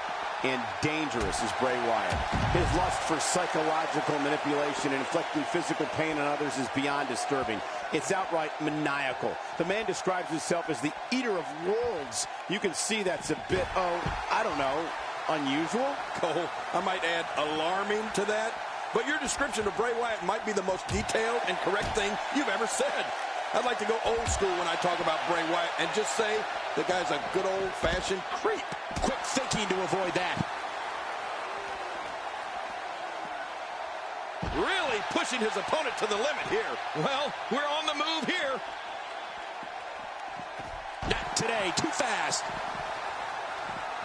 and dangerous as Bray Wyatt. His lust for psychological manipulation and inflicting physical pain on others is beyond disturbing. It's outright maniacal. The man describes himself as the eater of worlds. You can see that's a bit, I don't know, unusual? Cole, I might add alarming to that. But your description of Bray Wyatt might be the most detailed and correct thing you've ever said. I'd like to go old school when I talk about Bray Wyatt and just say the guy's a good old-fashioned creep. Quick thinking to avoid that. Really pushing his opponent to the limit here. Well, we're on the move here. Not today, too fast.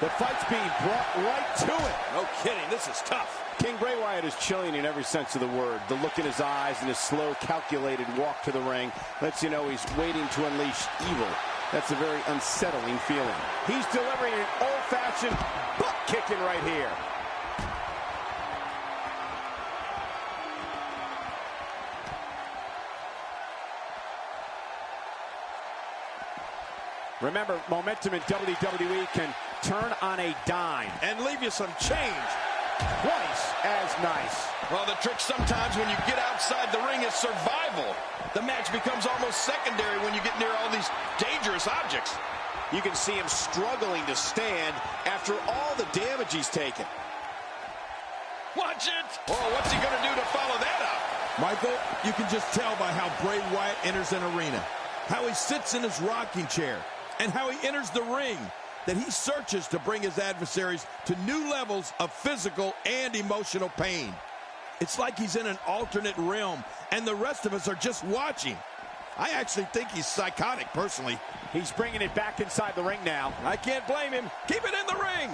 The fight's being brought right to it. No kidding, this is tough. King Bray Wyatt is chilling in every sense of the word. The look in his eyes and his slow, calculated walk to the ring lets you know he's waiting to unleash evil. That's a very unsettling feeling. He's delivering an old-fashioned butt kicking right here. Remember, momentum in WWE can turn on a dime. And leave you some change. Twice as nice. Well, the trick sometimes when you get outside the ring is survival. The match becomes almost secondary when you get near all these dangerous objects. You can see him struggling to stand after all the damage he's taken. Watch it! Oh, what's he going to do to follow that up? Michael, you can just tell by how Bray Wyatt enters an arena, how he sits in his rocking chair, and how he enters the ring, that he searches to bring his adversaries to new levels of physical and emotional pain. It's like he's in an alternate realm, and the rest of us are just watching. I actually think he's psychotic, personally. He's bringing it back inside the ring now. I can't blame him. Keep it in the ring.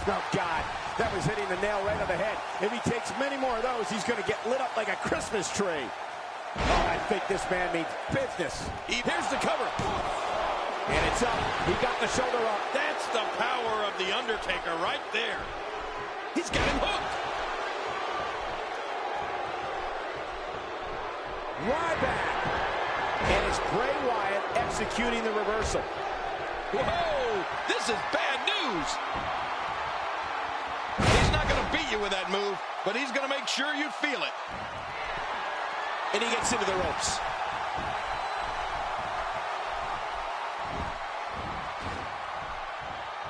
Oh, God. That was hitting the nail right on the head. If he takes many more of those, he's going to get lit up like a Christmas tree. Oh, I think this man means business. Here's the cover. And it's up. He got the shoulder up. That's the power of The Undertaker right there. He's got him hooked. Ryback. And it's Bray Wyatt executing the reversal. Whoa! This is bad news. He's not going to beat you with that move, but he's going to make sure you feel it. And he gets into the ropes.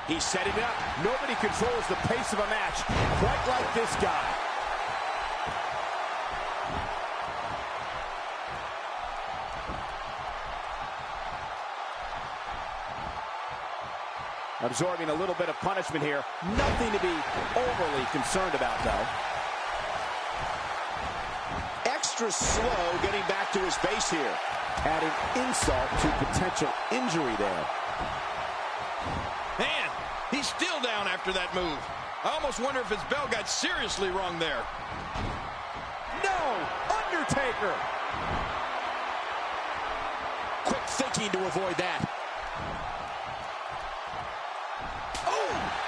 He's setting it up. Nobody controls the pace of a match quite like this guy. Absorbing a little bit of punishment here. Nothing to be overly concerned about, though. Extra slow getting back to his base here. Adding insult to potential injury there. Man, he's still down after that move. I almost wonder if his bell got seriously wrong there. No! Undertaker! Quick thinking to avoid that.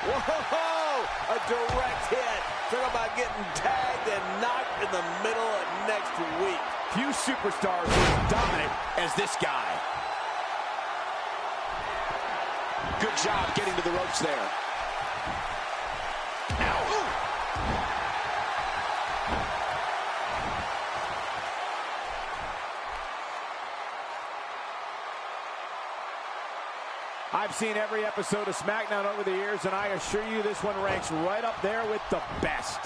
Whoa! A direct hit. Talk about getting tagged and knocked in the middle of next week. Few superstars are as dominant as this guy. Good job getting to the ropes there. Ow! I've seen every episode of SmackDown over the years, and I assure you this one ranks right up there with the best.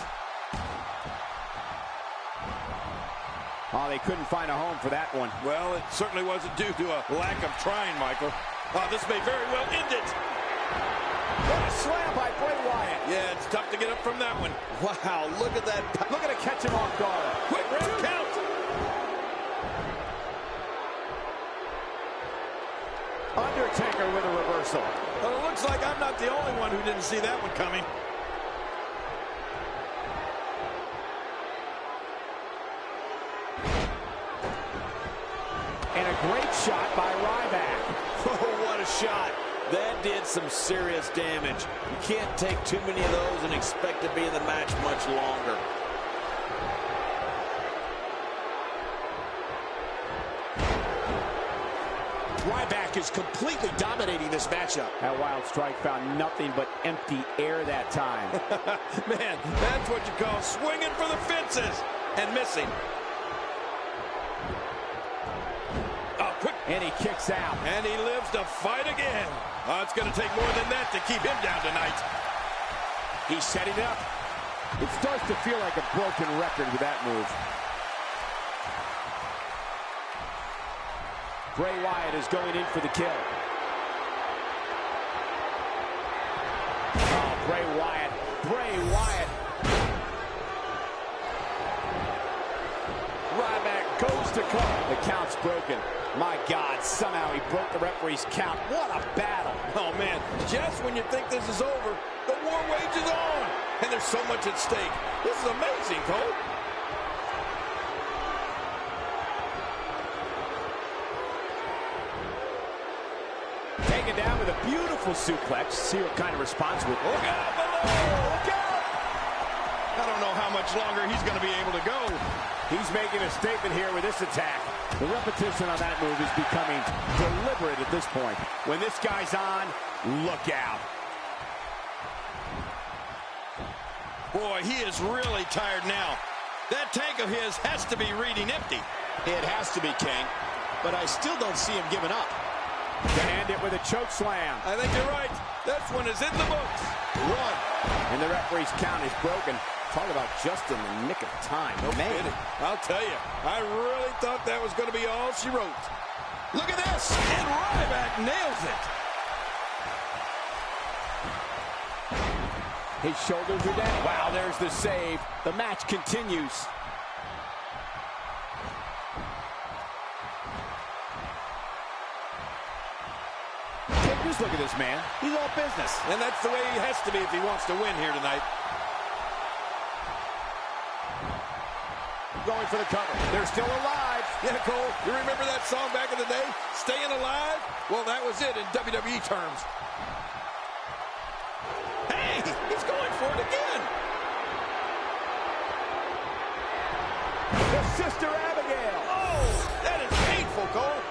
Oh, they couldn't find a home for that one. Well, it certainly wasn't due to a lack of trying, Michael. Oh, this may very well end it. What a slam by Bray Wyatt. Yeah, it's tough to get up from that one. Wow, look at that. Look at it catch him off guard. Quick, count. Undertaker with a reversal. Well, it looks like I'm not the only one who didn't see that one coming. And a great shot by Ryback. Oh, what a shot. That did some serious damage. You can't take too many of those and expect to be in the match much longer. Ryback is completely dominating this matchup. That wild strike found nothing but empty air that time. Man, that's what you call swinging for the fences and missing. Oh, quick. And he kicks out. And he lives to fight again. Oh, it's going to take more than that to keep him down tonight. He's setting up. It starts to feel like a broken record with that move. Bray Wyatt is going in for the kill. Oh, Bray Wyatt. Bray Wyatt. Ryback goes to cover. The count's broken. My God, somehow he broke the referee's count. What a battle. Oh, man, just when you think this is over, the war wages on. And there's so much at stake. This is amazing, Cole. Taken down with a beautiful suplex. See what kind of response with. Look out below! Look out! I don't know how much longer he's going to be able to go. He's making a statement here with this attack. The repetition on that move is becoming deliberate at this point. When this guy's on, look out. Boy, he is really tired now. That tank of his has to be reading empty. It has to be, King. But I still don't see him giving up. To end it with a choke slam. I think you're right. This one is in the books. One. And the referee's count is broken. Talk about just in the nick of time. No kidding. I'll tell you, I really thought that was going to be all she wrote. Look at this. And Ryback nails it. His shoulders are down. Wow, there's the save. The match continues. Just look at this man. He's all business. And that's the way he has to be if he wants to win here tonight. Going for the cover. They're still alive. Yeah, Cole, you remember that song back in the day? Staying Alive? Well, that was it in WWE terms. Hey, he's going for it again. The Sister Abigail. Oh, that is painful, Cole.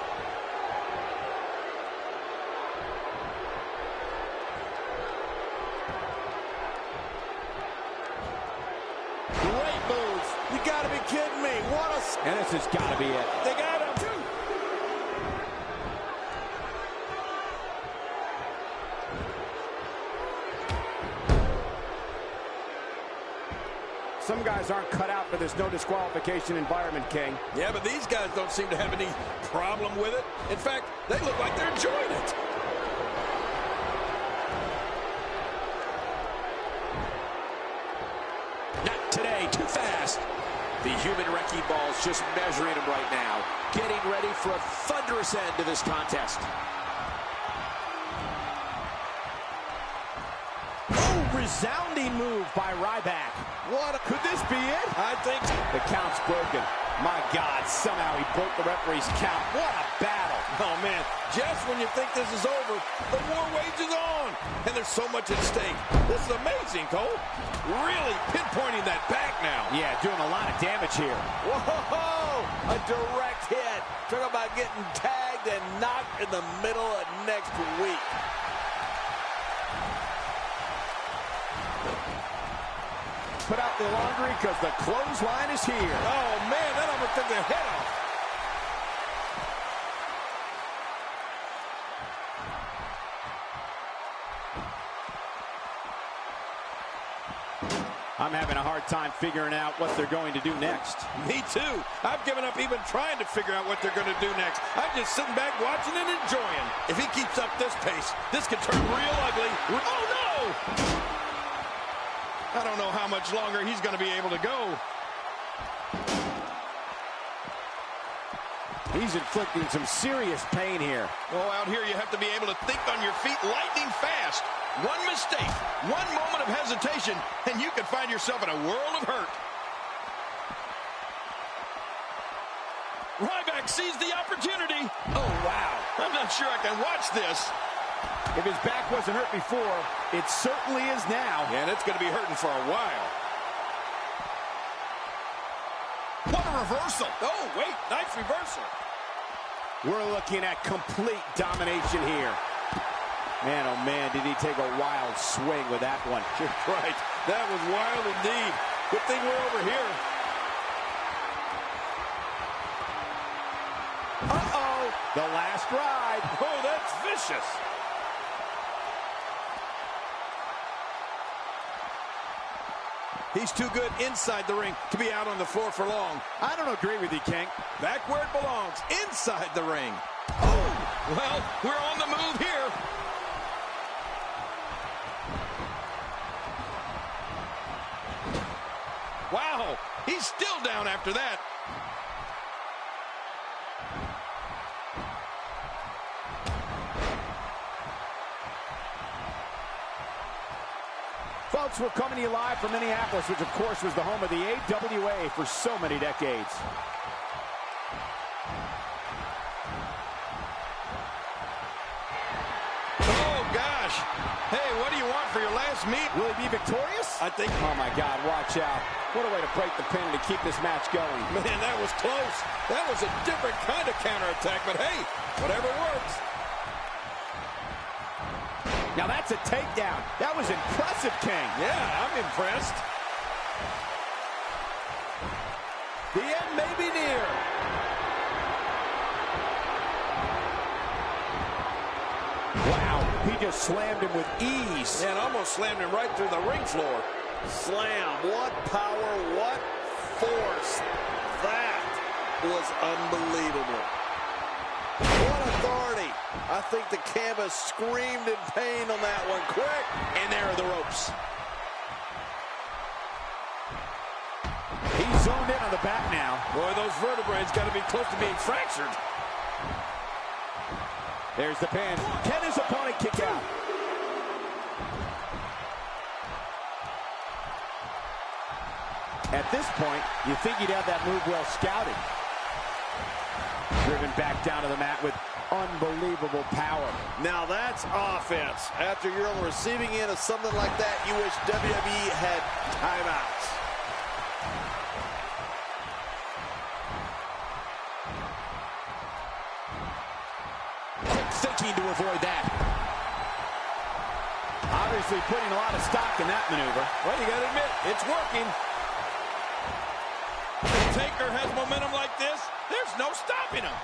Great move. You got to be kidding me. What a... And this has got to be it. They got him. Some guys aren't cut out for this no disqualification environment, King. Yeah, but these guys don't seem to have any problem with it. In fact, they look like they're enjoying it. Not today, too fast. The human wrecking ball is just measuring him right now. Getting ready for a thunderous end to this contest. Oh, resounding move by Ryback. Could this be it? I think the count's broken. My God, somehow he broke the referee's count. What a battle. Oh, man, just when you think this is over, the war wages on. And there's so much at stake. This is amazing, Cole. Really pinpointing that back now. Yeah, doing a lot of damage here. Whoa! A direct hit. Talk about getting tagged and knocked in the middle of next week. Put out the laundry because the clothesline is here. Oh, man, that almost took their head off. I'm having a hard time figuring out what they're going to do next. Me too. I've given up even trying to figure out what they're going to do next. I'm just sitting back watching and enjoying. If he keeps up this pace, this could turn real ugly. Oh, no! I don't know how much longer he's going to be able to go. He's inflicting some serious pain here. Oh, out here you have to be able to think on your feet lightning fast. One mistake, one moment of hesitation, and you could find yourself in a world of hurt. Ryback sees the opportunity. Oh, wow. I'm not sure I can watch this. If his back wasn't hurt before, it certainly is now. Yeah, and it's going to be hurting for a while. What a reversal. Oh, wait, nice reversal. We're looking at complete domination here. Man, oh man, did he take a wild swing with that one. You're right. That was wild indeed. Good thing we're over here. Uh-oh, the last ride. Oh, that's vicious. He's too good inside the ring to be out on the floor for long. I don't agree with you, King. Back where it belongs, inside the ring. Oh, well, we're on the move here. Wow, he's still down after that. Folks, we're coming to you live from Minneapolis, which, of course, was the home of the AWA for so many decades. Oh, gosh. Hey, what do you want for your last meet? Will he be victorious? I think... Oh, my God, watch out. What a way to break the pin to keep this match going. Man, that was close. That was a different kind of counterattack, but hey, whatever works. Now that's a takedown. That was impressive, King. Yeah, I'm impressed. The end may be near. Wow, he just slammed him with ease. And almost slammed him right through the ring floor. Slam. What power, what force. That was unbelievable. What authority. I think the canvas screamed in pain on that one. Quick. And there are the ropes. He's zoned in on the back now. Boy, those vertebrae got to be close to being fractured. There's the pin. Can his opponent kick out? At this point, you think he'd have that move well scouted. Driven back down to the mat with unbelievable power. Now that's offense. After you're on the receiving end of something like that, you wish WWE had timeouts. Quick thinking to avoid that. Obviously putting a lot of stock in that maneuver. Well, you got to admit, it's working. If Taker has momentum like this, there's no stopping him.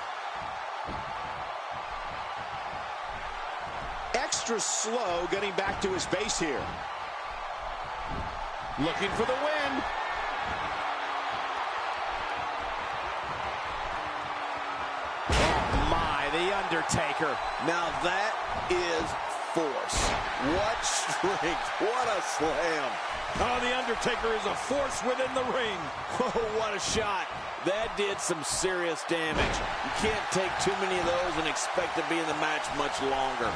Extra slow getting back to his base here. Looking for the win. Oh my, the Undertaker. Now that is force. What strength. What a slam. Oh, the Undertaker is a force within the ring. Oh, what a shot. That did some serious damage. You can't take too many of those and expect to be in the match much longer.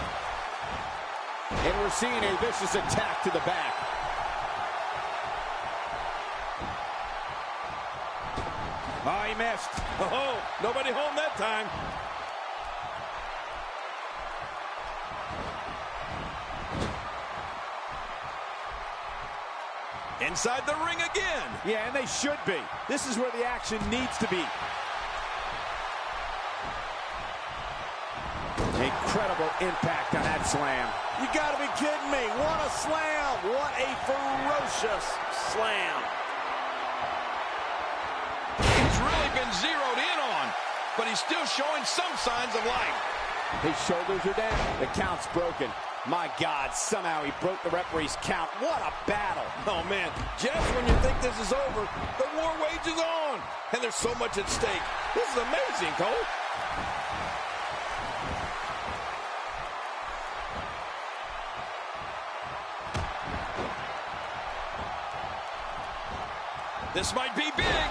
And we're seeing a vicious attack to the back. Oh, he missed. Oh, nobody home that time. Inside the ring again. Yeah, and they should be. This is where the action needs to be. Incredible impact on that slam. You gotta be kidding me. What a slam. What a ferocious slam. He's really been zeroed in on, but he's still showing some signs of life. His shoulders are down. The count's broken. My God, somehow he broke the referee's count. What a battle. Oh, man, just when you think this is over, the war wages on. And there's so much at stake. This is amazing, Cole. This might be big.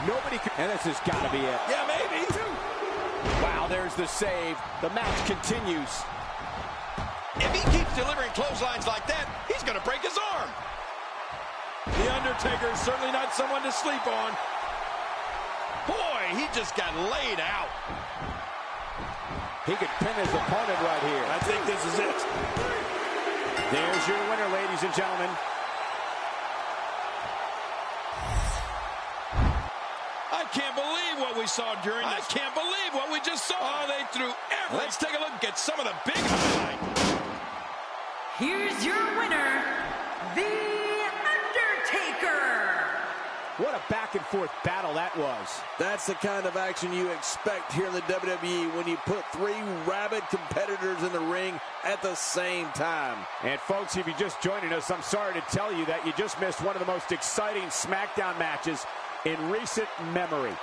Nobody can, and this has got to be it. Yeah, maybe. Wow, there's the save. The match continues. If he keeps delivering clotheslines like that, he's going to break his arm. The Undertaker is certainly not someone to sleep on. Boy, he just got laid out. He could pin his opponent right here. I think this is it. There's your winner, ladies and gentlemen. I can't believe what we saw during that. I can't believe what we just saw. Oh, they threw everything. Let's take a look at some of the big highlights. Here's your winner, The Undertaker. What a back-and-forth battle that was. That's the kind of action you expect here in the WWE when you put three rabid competitors in the ring at the same time. And folks, if you're just joining us, I'm sorry to tell you that you just missed one of the most exciting SmackDown matches in recent memory.